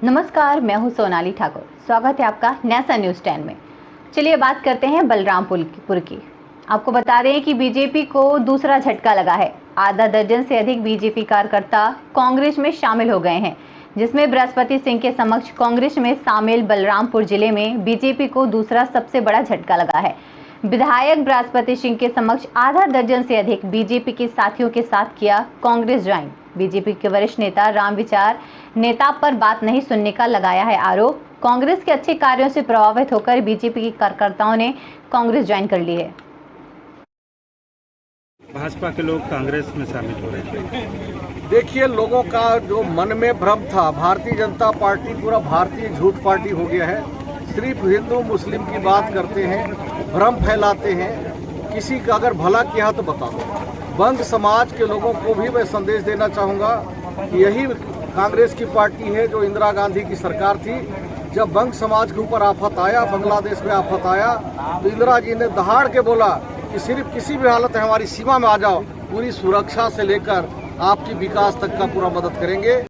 नमस्कार, मैं हूं सोनाली ठाकुर। स्वागत है आपका नेसा न्यूज़ 10 में। चलिए बात करते हैं बलरामपुर की। आपको बता दें कि बीजेपी को दूसरा झटका लगा है। आधा दर्जन से अधिक बीजेपी कार्यकर्ता कांग्रेस में शामिल हो गए हैं, जिसमें बृहस्पति सिंह के समक्ष कांग्रेस में शामिल बलरामपुर जिले में बीजेपी को दूसरा सबसे बड़ा झटका लगा है। विधायक बृहस्पति सिंह के समक्ष आधा दर्जन से अधिक बीजेपी के साथियों के साथ किया कांग्रेस ज्वाइन। बीजेपी के वरिष्ठ नेता रामविचार नेता पर बात नहीं सुनने का लगाया है आरोप। कांग्रेस के अच्छे कार्यों से प्रभावित होकर बीजेपी के कार्यकर्ताओं ने कांग्रेस ज्वाइन कर ली है। भाजपा के लोग कांग्रेस में शामिल हो रहे हैं। देखिए, लोगों का जो मन में भ्रम था, भारतीय जनता पार्टी पूरा भारतीय झूठ पार्टी हो गया है। सिर्फ हिंदू मुस्लिम की बात करते हैं, भ्रम फैलाते हैं। किसी का अगर भला किया तो बता दो। बंग समाज के लोगों को भी मैं संदेश देना चाहूँगा कि यही कांग्रेस की पार्टी है जो इंदिरा गांधी की सरकार थी। जब बंग समाज के ऊपर आफत आया, बांग्लादेश में आफत आया, तो इंदिरा जी ने दहाड़ के बोला कि सिर्फ किसी भी हालत में हमारी सीमा में आ जाओ, पूरी सुरक्षा से लेकर आपकी विकास तक का पूरा मदद करेंगे।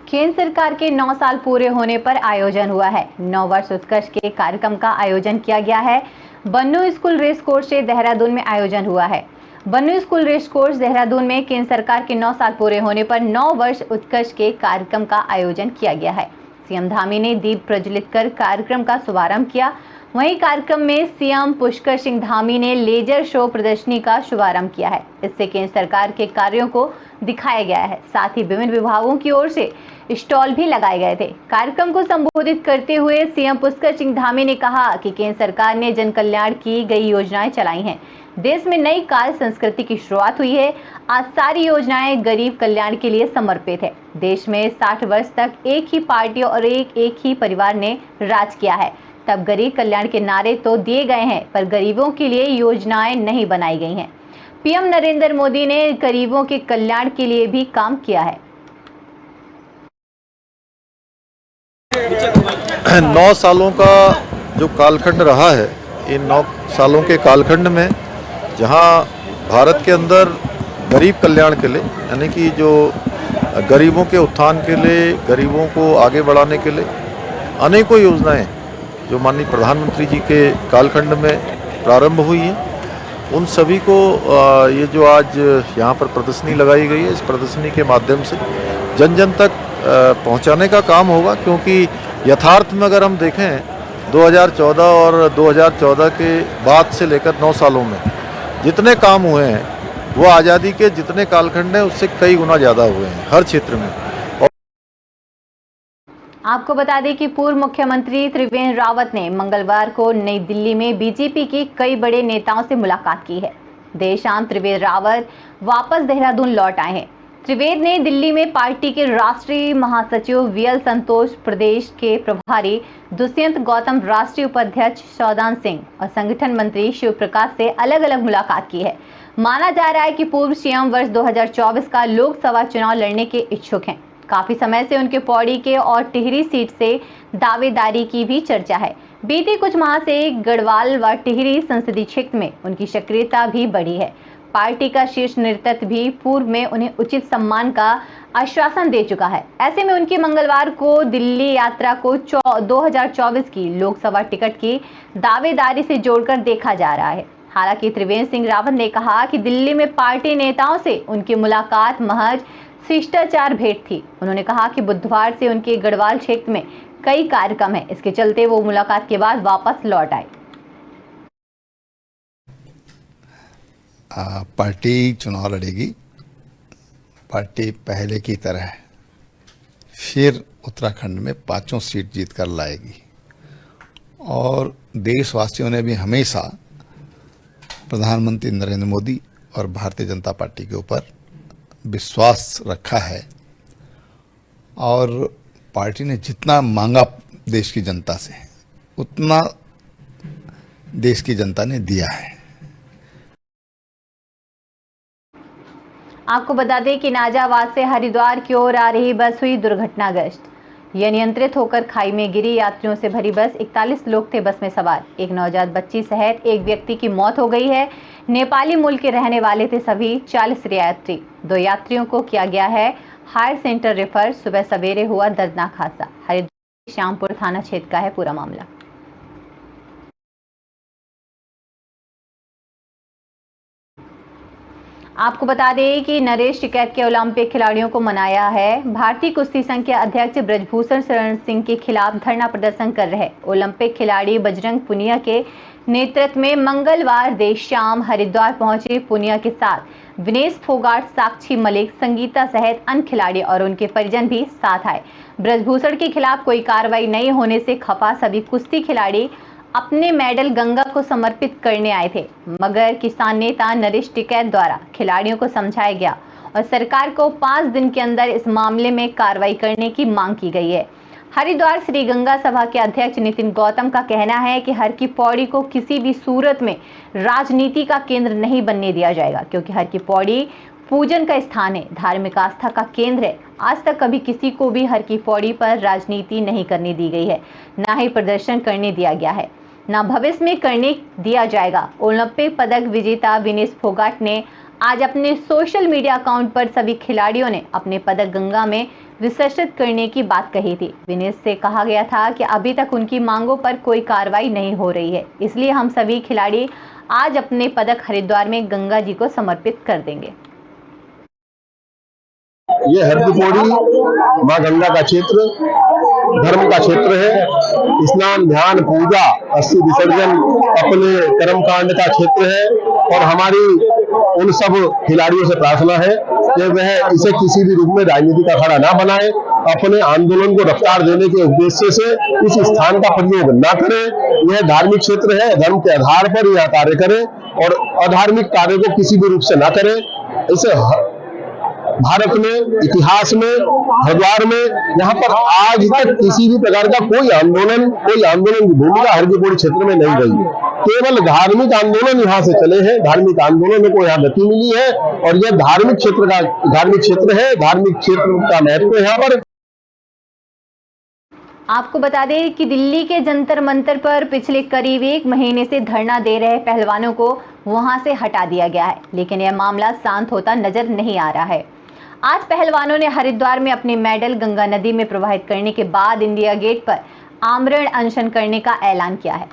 केंद्र सरकार के 9 साल पूरे होने पर आयोजन हुआ है। 9 वर्ष उत्कर्ष के कार्यक्रम का आयोजन किया गया है। बन्नू स्कूल रेस कोर्स से देहरादून में आयोजन हुआ है। बन्नू स्कूल रेस कोर्स देहरादून में केंद्र सरकार के 9 साल पूरे होने पर 9 वर्ष उत्कर्ष के कार्यक्रम का आयोजन किया गया है। सीएम धामी ने दीप प्रज्वलित कर कार्यक्रम का शुभारंभ किया। वहीं कार्यक्रम में सीएम पुष्कर सिंह धामी ने लेजर शो प्रदर्शनी का शुभारंभ किया है। इससे केंद्र सरकार के कार्यों को दिखाया गया है। साथ ही विभिन्न विभागों की ओर से स्टॉल भी लगाए गए थे। कार्यक्रम को संबोधित करते हुए सीएम पुष्कर सिंह धामी ने कहा कि केंद्र सरकार ने जन कल्याण की गई योजनाएं चलाई हैं। देश में नई कार्य संस्कृति की शुरुआत हुई है। आज सारी योजनाएं गरीब कल्याण के लिए समर्पित है। देश में 60 वर्ष तक एक ही पार्टी और एक ही परिवार ने राज किया है। तब गरीब कल्याण के नारे तो दिए गए हैं, पर गरीबों के लिए योजनाएं नहीं बनाई गई हैं। पीएम नरेंद्र मोदी ने गरीबों के कल्याण के लिए भी काम किया है। 9 सालों का जो कालखंड रहा है, इन 9 सालों के कालखंड में जहां भारत के अंदर गरीब कल्याण के लिए, यानी कि जो गरीबों के उत्थान के लिए, गरीबों को आगे बढ़ाने के लिए अनेकों योजनाएं जो माननीय प्रधानमंत्री जी के कालखंड में प्रारंभ हुई हैं, उन सभी को ये जो आज यहाँ पर प्रदर्शनी लगाई गई है, इस प्रदर्शनी के माध्यम से जन जन तक पहुँचाने का काम होगा। क्योंकि यथार्थ में अगर हम देखें 2014 और 2014 के बाद से लेकर 9 सालों में जितने काम हुए हैं, वो आज़ादी के जितने कालखंड हैं उससे कई गुना ज़्यादा हुए हैं हर क्षेत्र में। आपको बता दें कि पूर्व मुख्यमंत्री त्रिवेंद्र रावत ने मंगलवार को नई दिल्ली में बीजेपी के कई बड़े नेताओं से मुलाकात की है। देर शाम त्रिवेंद्र रावत वापस देहरादून लौट आए हैं। त्रिवेंद्र ने दिल्ली में पार्टी के राष्ट्रीय महासचिव वीएल संतोष, प्रदेश के प्रभारी दुष्यंत गौतम, राष्ट्रीय उपाध्यक्ष सौदान सिंह और संगठन मंत्री शिव प्रकाश से अलग अलग मुलाकात की है। माना जा रहा है कि पूर्व सीएम वर्ष 2024 का लोकसभा चुनाव लड़ने के इच्छुक हैं। काफी समय से उनके पौड़ी के और टिहरी सीट से दावेदारी की भी चर्चा है। बीते कुछ माह से गढ़वाल व टिहरी संसदीय क्षेत्र में उनकी सक्रियता भी बढ़ी है। पार्टी का शीर्ष नेतृत्व भी पूर्व में उन्हें उचित सम्मान का आश्वासन दे चुका है। ऐसे में उनकी मंगलवार को दिल्ली यात्रा को 2024 की लोकसभा टिकट की दावेदारी से जोड़कर देखा जा रहा है। हालांकि त्रिवेंद्र सिंह रावत ने कहा कि दिल्ली में पार्टी नेताओं से उनकी मुलाकात महज शिष्टाचार भेंट थी। उन्होंने कहा कि बुधवार से उनके गढ़वाल क्षेत्र में कई कार्यक्रम हैं, इसके चलते वो मुलाकात के बाद वापस लौट आए। पार्टी चुनाव लड़ेगी। पार्टी पहले की तरह फिर उत्तराखंड में 5 सीट जीत कर लाएगी और देशवासियों ने भी हमेशा प्रधानमंत्री नरेंद्र मोदी और भारतीय जनता पार्टी के ऊपर विश्वास रखा है और पार्टी ने जितना मांगा देश की जनता से, उतना देश की जनता ने दिया है। आपको बता दें कि नाजाबाद से हरिद्वार की ओर आ रही बस हुई दुर्घटनाग्रस्त। यह नियंत्रित होकर खाई में गिरी। यात्रियों से भरी बस, 41 लोग थे बस में सवार। एक नवजात बच्ची सहित एक व्यक्ति की मौत हो गई है। नेपाली मूल के रहने वाले थे सभी 40 यात्री। 2 यात्रियों को किया गया है हायर सेंटर रेफर। सुबह सवेरे हुआ दर्दनाक हादसा। हरिद्वार श्यामपुर थाना क्षेत्र का है पूरा मामला। आपको बता दें कि नरेश टिकैत के ओलंपिक खिलाड़ियों को मनाया है। भारतीय कुश्ती संघ के अध्यक्ष ब्रजभूषण शरण सिंह के खिलाफ धरना प्रदर्शन कर रहे ओलंपिक खिलाड़ी बजरंग पुनिया के नेतृत्व में मंगलवार देर शाम हरिद्वार पहुंचे। पुनिया के साथ विनेश फोगाट, साक्षी मलिक, संगीता सहित अन्य खिलाड़ी और उनके परिजन भी साथ आए। ब्रजभूषण के खिलाफ कोई कार्रवाई नहीं होने से खफा सभी कुश्ती खिलाड़ी अपने मेडल गंगा को समर्पित करने आए थे, मगर किसान नेता नरेश टिकैत द्वारा खिलाड़ियों को समझाया गया और सरकार को 5 दिन के अंदर इस मामले में कार्रवाई करने की मांग की गई है। हरिद्वार श्री गंगा सभा के अध्यक्ष नितिन गौतम का कहना है कि हर की पौड़ी को किसी भी सूरत में राजनीति का केंद्र नहीं बनने दिया जाएगा, क्योंकि हर की पौड़ी पूजन का स्थान है, धार्मिक आस्था का केंद्र है। आज तक कभी किसी को भी हर की पौड़ी पर राजनीति नहीं करने दी गई है, ना ही प्रदर्शन करने दिया गया है, ना भविष्य में करने दिया जाएगा। ओलंपिक पदक विजेता विनेश फोगाट ने आज अपने सोशल मीडिया अकाउंट पर सभी खिलाड़ियों ने अपने पदक गंगा में विसर्जित करने की बात कही थी। विनेश से कहा गया था कि अभी तक उनकी मांगों पर कोई कार्रवाई नहीं हो रही है, इसलिए हम सभी खिलाड़ी आज अपने पदक हरिद्वार में गंगा जी को समर्पित कर देंगे। ये हर की पौड़ी माँ गंगा का क्षेत्र, धर्म का क्षेत्र है। स्नान, ध्यान, पूजा, अस्थि विसर्जन अपने कर्मकांड का क्षेत्र है और हमारी उन सब खिलाड़ियों से प्रार्थना है कि वह इसे किसी भी रूप में राजनीति का अखाड़ा ना बनाए, अपने आंदोलन को रफ्तार देने के उद्देश्य से इस स्थान का प्रयोग न करें। यह धार्मिक क्षेत्र है, धर्म के आधार पर यह कार्य करें और अधार्मिक कार्य को किसी भी रूप से न करें। इसे भारत में, इतिहास में, हरिद्वार में यहाँ पर आज तक किसी भी प्रकार का कोई आंदोलन की भूमिका हर की पौड़ी क्षेत्र में नहीं रही। केवल धार्मिक आंदोलन यहाँ से चले हैं, धार्मिक आंदोलनों को यहाँ गति मिली है और यह धार्मिक क्षेत्र है, धार्मिक क्षेत्र का महत्व है यहाँ पर। आपको बता दें कि दिल्ली के जंतर मंतर पर पिछले करीब 1 महीने से धरना दे रहे पहलवानों को वहां से हटा दिया गया है, लेकिन यह मामला शांत होता नजर नहीं आ रहा है। आज पहलवानों ने हरिद्वार में अपने मेडल गंगा नदी में प्रवाहित करने के बाद इंडिया गेट पर आमरण अनशन करने का ऐलान किया है।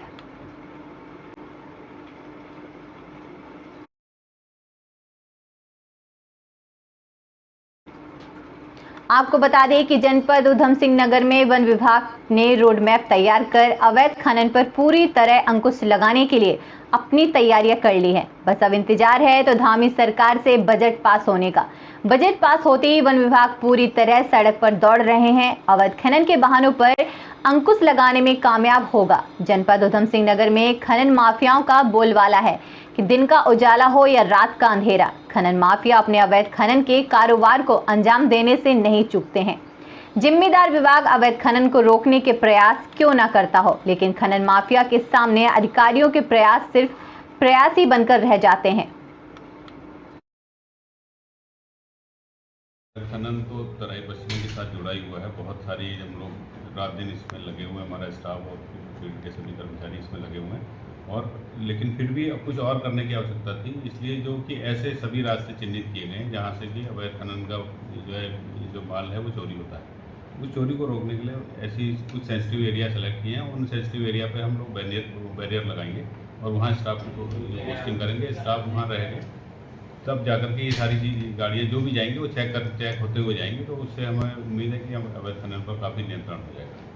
आपको बता दें कि जनपद उधम सिंह नगर में वन विभाग ने रोड मैप तैयार कर अवैध खनन पर पूरी तरह अंकुश लगाने के लिए अपनी तैयारियां कर ली है। बस अब इंतजार है तो धामी सरकार से बजट पास होने का। बजट पास होते ही वन विभाग पूरी तरह सड़क पर दौड़ रहे हैं, अवैध खनन के बहानों पर अंकुश लगाने में कामयाब होगा। जनपद उधम सिंह नगर में खनन माफियाओं का बोलबाला है कि दिन का उजाला हो या रात का अंधेरा, खनन माफिया अपने अवैध खनन के कारोबार को अंजाम देने से नहीं चूकते हैं। जिम्मेदार विभाग अवैध खनन को रोकने के प्रयास क्यों न करता हो, लेकिन खनन माफिया के सामने अधिकारियों के प्रयास सिर्फ प्रयास ही बनकर रह जाते हैं। खनन तो तराई पश्चिमी के साथ जुड़ा ही हुआ है। बहुत सारी हम लोग रात दिन इसमें लगे हुए हैं, हमारा स्टाफ और फील्ड के सभी कर्मचारी इसमें लगे हुए हैं और लेकिन फिर भी अब कुछ और करने की आवश्यकता थी, इसलिए जो कि ऐसे सभी रास्ते चिन्हित किए गए हैं जहाँ से कि अवैध खनन का जो माल है वो चोरी होता है। उस चोरी को रोकने के लिए ऐसी कुछ सेंसिटिव एरिया सेलेक्ट किए हैं। उन सेंसिटिव एरिया पे हम लोग बैरियर लगाएंगे और वहाँ स्टाफ को पोस्टिंग करेंगे, स्टाफ वहाँ रहेंगे, तब जाकर के ये सारी चीज़ गाड़ियाँ जो भी जाएंगी वो चेक होते हुए जाएंगी, तो उससे हमें उम्मीद है कि हम अवैध खनन पर काफ़ी नियंत्रण हो जाएगा।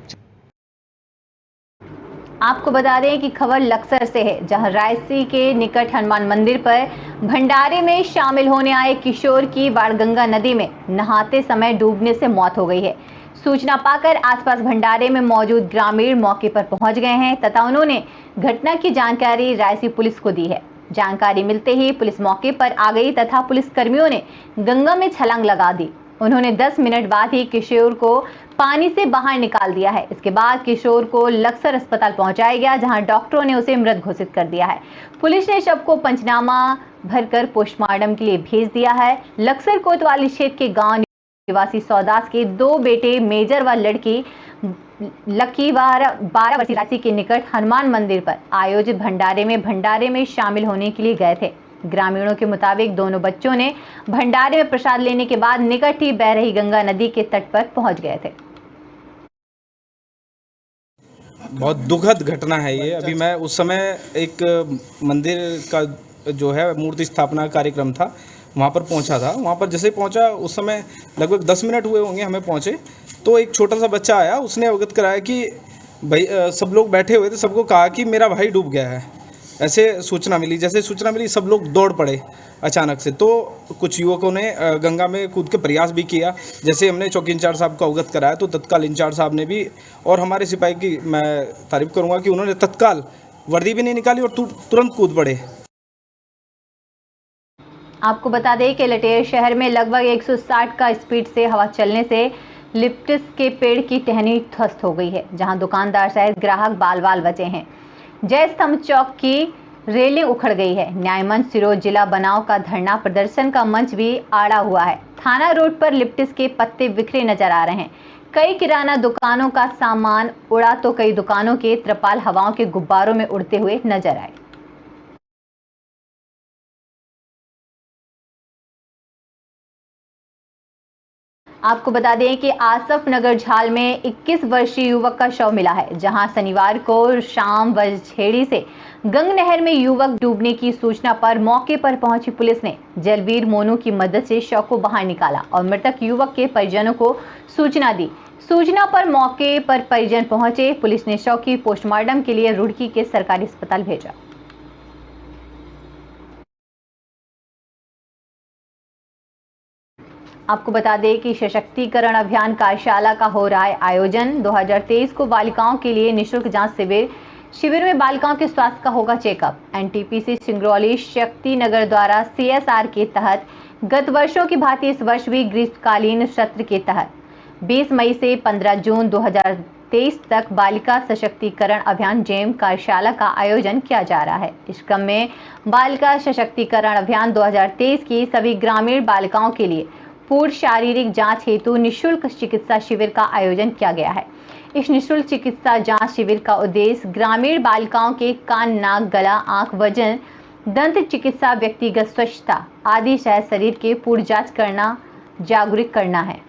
आपको बता दें कि खबर लक्सर से है, जहां रायसी के निकट हनुमान मंदिर पर भंडारे में शामिल होने आए किशोर की बाणगंगा नदी में नहाते समय डूबने से मौत हो गई है। सूचना पाकर आसपास भंडारे में मौजूद ग्रामीण मौके पर पहुंच गए हैं तथा उन्होंने घटना की जानकारी रायसी पुलिस को दी है। जानकारी मिलते ही पुलिस मौके पर आ गई तथा पुलिस कर्मियों ने गंगा में छलांग लगा दी। उन्होंने 10 मिनट बाद ही किशोर को पानी से बाहर निकाल दिया है। इसके बाद किशोर को लक्सर अस्पताल पहुंचाया गया, जहां डॉक्टरों ने उसे मृत घोषित कर दिया है। पुलिस ने शव को पंचनामा भरकर पोस्टमार्टम के लिए भेज दिया है। लक्सर कोतवाली क्षेत्र के गांव निवासी सौदास के 2 बेटे मेजर व लड़की लकी 12 वर्षीय राशि के निकट हनुमान मंदिर पर आयोजित भंडारे में शामिल होने के लिए गए थे। ग्रामीणों के मुताबिक दोनों बच्चों ने भंडारे में प्रसाद लेने के बाद निकट ही बह रही गंगा नदी के तट पर पहुंच गए थे। बहुत दुखद घटना है ये। अभी मैं उस समय एक मंदिर का जो है मूर्ति स्थापना कार्यक्रम था, वहाँ पर पहुँचा था। वहाँ पर जैसे पहुँचा उस समय लगभग 10 मिनट हुए होंगे हमें पहुँचे, तो एक छोटा सा बच्चा आया, उसने अवगत कराया कि भाई सब लोग बैठे हुए थे, सबको कहा कि मेरा भाई डूब गया है। ऐसे सूचना मिली, जैसे सूचना मिली सब लोग दौड़ पड़े अचानक से। तो कुछ युवकों ने गंगा में कूद के प्रयास भी किया। जैसे हमने चौकी इंचार्ज साहब को अवगत कराया तो तत्काल इंचार्ज साहब ने भी, और हमारे सिपाही की मैं तारीफ करूंगा कि उन्होंने तत्काल वर्दी भी नहीं निकाली और तुरंत कूद पड़े। आपको बता दें कि लटेर शहर में लगभग 160 का स्पीड से हवा चलने से लिप्टिस के पेड़ की टहनी ध्वस्त हो गई है, जहां दुकानदार सहित ग्राहक बाल बाल बचे हैं। जय स्तंभ चौक की रेलिंग उखड़ गई है। न्याय मंच सिरोंज जिला बनाव का धरना प्रदर्शन का मंच भी आड़ा हुआ है। थाना रोड पर लिप्टिस के पत्ते बिखरे नजर आ रहे हैं। कई किराना दुकानों का सामान उड़ा तो कई दुकानों के त्रिपाल हवाओं के गुब्बारों में उड़ते हुए नजर आए। आपको बता दें कि आसफ नगर झाल में 21 वर्षीय युवक का शव मिला है, जहां शनिवार को शाम वजझेड़ी से गंग नहर में युवक डूबने की सूचना पर मौके पर पहुंची पुलिस ने जलवीर मोनू की मदद से शव को बाहर निकाला और मृतक युवक के परिजनों को सूचना दी। सूचना पर मौके पर परिजन पहुंचे। पुलिस ने शव की पोस्टमार्टम के लिए रुड़की के सरकारी अस्पताल भेजा। आपको बता दें कि सशक्तिकरण अभियान कार्यशाला का हो रहा है आयोजन। 2023 को बालिकाओं के लिए निःशुल्क जांच शिविर में बालिकाओं के स्वास्थ्य का होगा चेकअप। एनटीपीसी सिंगरौली शक्ति नगर द्वारा सीएसआर के तहत गत वर्षों की भांति इस वर्ष भी ग्रीष्मकालीन सत्र के तहत 20 मई से 15 जून 2023 तक बालिका सशक्तिकरण अभियान जेम कार्यशाला का आयोजन किया जा रहा है। इस क्रम में बालिका सशक्तिकरण अभियान 2023 की सभी ग्रामीण बालिकाओं के लिए पूर्ण शारीरिक जांच हेतु निःशुल्क चिकित्सा शिविर का आयोजन किया गया है। इस निःशुल्क चिकित्सा जांच शिविर का उद्देश्य ग्रामीण बालिकाओं के कान, नाक, गला, आंख, वजन, दंत चिकित्सा, व्यक्तिगत स्वच्छता आदि सहित शरीर के पूर्ण जांच करना, जागरूक करना है।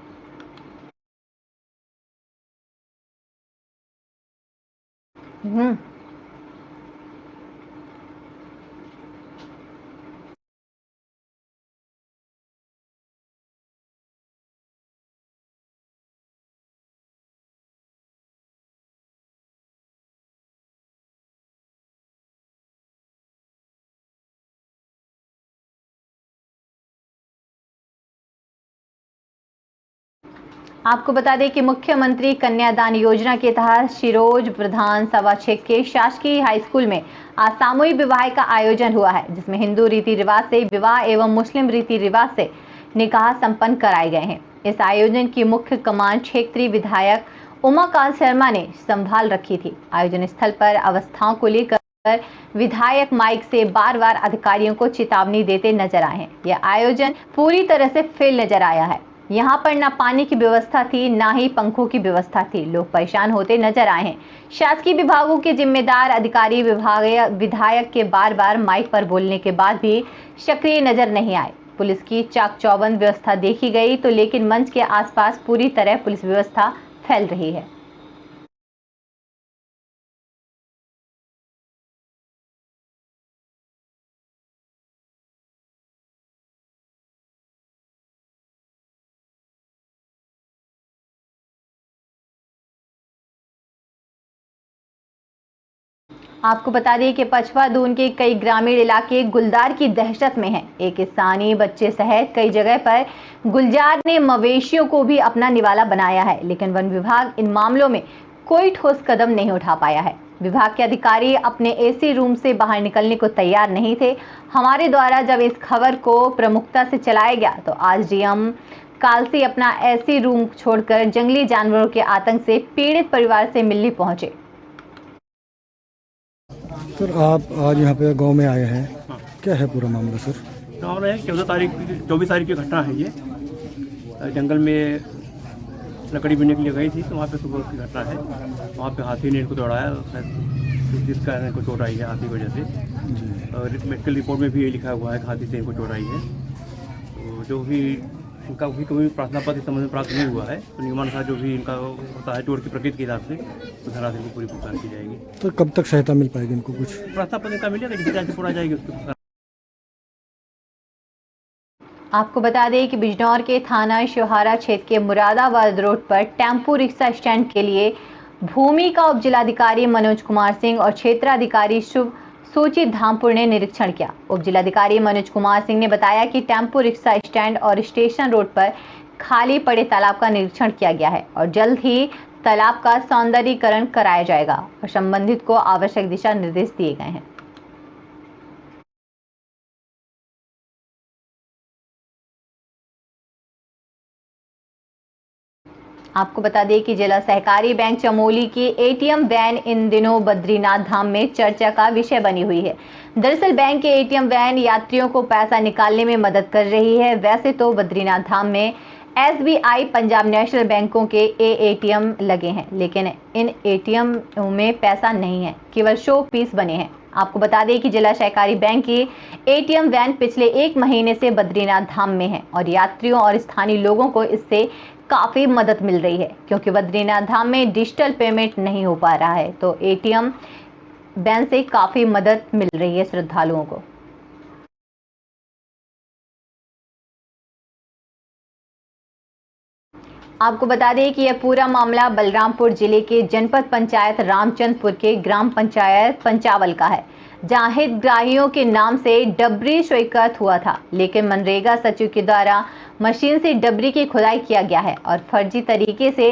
आपको बता दें कि मुख्यमंत्री कन्यादान योजना के तहत शिरोज विधानसभा क्षेत्र के शासकीय हाई स्कूल में आज सामूहिक विवाह का आयोजन हुआ है, जिसमें हिंदू रीति रिवाज से विवाह एवं मुस्लिम रीति रिवाज से निकाह संपन्न कराए गए हैं। इस आयोजन की मुख्य कमान क्षेत्रीय विधायक उमाकांत शर्मा ने संभाल रखी थी। आयोजन स्थल पर अवस्थाओं को लेकर विधायक माइक से बार बार अधिकारियों को चेतावनी देते नजर आए हैं। यह आयोजन पूरी तरह से फेल नजर आया है। यहाँ पर न पानी की व्यवस्था थी, ना ही पंखों की व्यवस्था थी। लोग परेशान होते नजर आए हैं। शासकीय विभागों के जिम्मेदार अधिकारी विधायक के बार बार माइक पर बोलने के बाद भी सक्रिय नजर नहीं आए। पुलिस की चाक चौबंद व्यवस्था देखी गई तो लेकिन मंच के आसपास पूरी तरह पुलिस व्यवस्था फैल रही है। आपको बता दें कि पछवा दून के कई ग्रामीण इलाके गुलजार की दहशत में हैं। एक स्थानीय बच्चे सहित कई जगह पर गुलजार ने मवेशियों को भी अपना निवाला बनाया है, लेकिन वन विभाग इन मामलों में कोई ठोस कदम नहीं उठा पाया है। विभाग के अधिकारी अपने एसी रूम से बाहर निकलने को तैयार नहीं थे। हमारे द्वारा जब इस खबर को प्रमुखता से चलाया गया तो आज डीएम कालसी अपना एसी रूम छोड़कर जंगली जानवरों के आतंक से पीड़ित परिवार से मिलने पहुंचे। सर, आप आज यहाँ पे गांव में आए हैं, क्या है पूरा मामला सर? मामला है 24 तारीख की घटना है। ये जंगल में लकड़ी बीनने के लिए गई थी, तो वहाँ पे सुबह की घटना है। वहाँ पे हाथी ने इनको दौड़ाया, शायद जिसका इनको चोट आई है हाथी की वजह से। और मेडिकल रिपोर्ट में भी ये लिखा हुआ है कि हाथी से इनको चोट आई है। तो जो भी इनका भी कोई प्रार्थना पत्र इस संबंध में प्राप्त नहीं हुआ है, तो नियमानुसार जो भी इनका होता है चोट की प्रकृति के हिसाब से तो धनराशि को पूरी भुगतान की जाएगी। तो कब तक सहायता मिल पाएगी इनको कुछ? प्रार्थना पत्र का मिलेगा, जिस से पूरा जाएगी उसके। आपको बता दें कि बिजनौर के थाना शोहारा क्षेत्र के मुरादाबाद रोड पर टेम्पो रिक्शा स्टैंड के लिए भूमि का उप जिलाधिकारी मनोज कुमार सिंह और क्षेत्राधिकारी शुभ सूचित धामपुर ने निरीक्षण किया। उप जिलाधिकारी मनोज कुमार सिंह ने बताया कि टेम्पो रिक्शा स्टैंड और स्टेशन रोड पर खाली पड़े तालाब का निरीक्षण किया गया है और जल्द ही तालाब का सौंदर्यीकरण कराया जाएगा और संबंधित को आवश्यक दिशा निर्देश दिए गए हैं। आपको बता दें कि जिला सहकारी बैंक चमोली की एटीएम वैन इन दिनों बद्रीनाथ धाम में चर्चा का विषय बनी हुई है। दरअसल बैंक के एटीएम वैन यात्रियों को पैसा निकालने में मदद कर रही है। वैसे तो बद्रीनाथ धाम में SBI, पंजाब नेशनल बैंकों के एटीएम लगे हैं, लेकिन इन एटीएम में पैसा नहीं है, केवल शो पीस बने हैं। आपको बता दें कि जिला सहकारी बैंक की एटीएम वैन पिछले 1 महीने से बद्रीनाथ धाम में है और यात्रियों और स्थानीय लोगों को इससे काफ़ी मदद मिल रही है, क्योंकि बद्रीनाथ धाम में डिजिटल पेमेंट नहीं हो पा रहा है, तो एटीएम वैन से काफ़ी मदद मिल रही है श्रद्धालुओं को। आपको बता दें कि यह पूरा मामला बलरामपुर जिले के जनपद पंचायत रामचंद्रपुर के ग्राम पंचायत पंचावल का है, जहां हितग्राहियों के नाम से डबरी स्वीकृत हुआ था, लेकिन मनरेगा सचिव के द्वारा मशीन से डबरी की खुदाई किया गया है और फर्जी तरीके से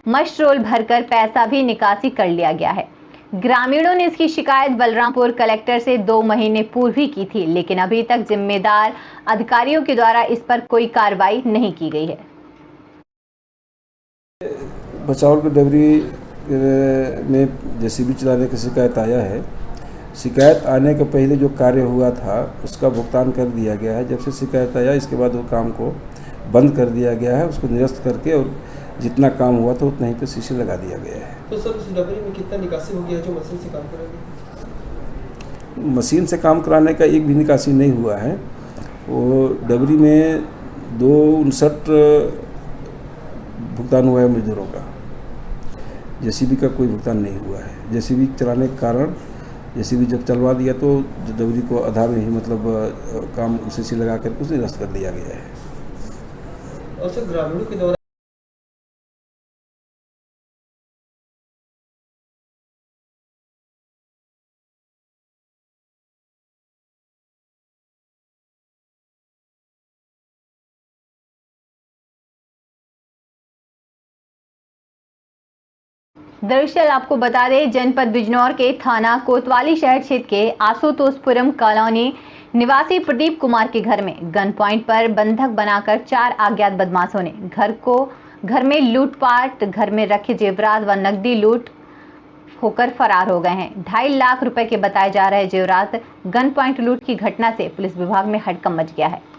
मशरोल भरकर पैसा भी निकासी कर लिया गया है। ग्रामीणों ने इसकी शिकायत बलरामपुर कलेक्टर से 2 महीने पूर्व ही की थी, लेकिन अभी तक जिम्मेदार अधिकारियों के द्वारा इस पर कोई कार्रवाई नहीं की गई है। बचाव के डबरी में जेसीबी चलाने की शिकायत आया है। शिकायत आने के पहले जो कार्य हुआ था उसका भुगतान कर दिया गया है। जब से शिकायत आया इसके बाद वो काम को बंद कर दिया गया है, उसको निरस्त करके, और जितना काम हुआ था उतना ही पे शीशे लगा दिया गया है। तो सर उस डबरी में कितना निकासी हो गया है जो मशीन से काम करेंगे? मशीन से काम कराने का एक भी निकासी नहीं हुआ है। वो डबरी में 259 भुगतान हुआ है मजदूरों का, जेसीबी का कोई भुगतान नहीं हुआ है। जेसीबी चलाने के कारण जेसीबी जब चलवा दिया तो डबरी को आधा में ही मतलब काम उसी लगा कर उसे निरस्त कर दिया गया है। और सर ग्रामीणों के द्वारा दरअसल आपको बता दें, जनपद बिजनौर के थाना कोतवाली शहर क्षेत्र के आशुतोषपुरम कॉलोनी निवासी प्रदीप कुमार के घर में गन पॉइंट पर बंधक बनाकर 4 अज्ञात बदमाशों ने घर में लूटपाट, घर में रखे जेवरात व नकदी लूट होकर फरार हो गए हैं। 2.5 लाख रुपए के बताए जा रहे जेवरात गन पॉइंट लूट की घटना से पुलिस विभाग में हड़कंप मच गया है।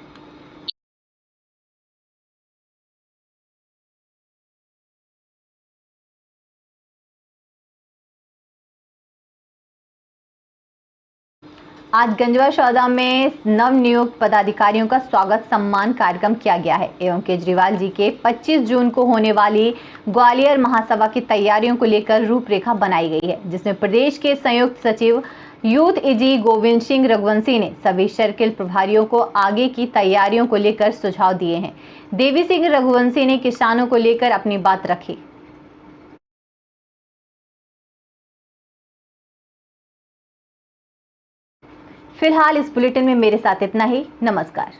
आज गंजवा सौदा में नवनियुक्त पदाधिकारियों का स्वागत सम्मान कार्यक्रम किया गया है एवं केजरीवाल जी के 25 जून को होने वाली ग्वालियर महासभा की तैयारियों को लेकर रूपरेखा बनाई गई है, जिसमें प्रदेश के संयुक्त सचिव यूथ इजी गोविंद सिंह रघुवंशी ने सभी सर्किल प्रभारियों को आगे की तैयारियों को लेकर सुझाव दिए हैं। देवी सिंह रघुवंशी ने किसानों को लेकर अपनी बात रखी। फिलहाल इस बुलेटिन में मेरे साथ इतना ही। नमस्कार।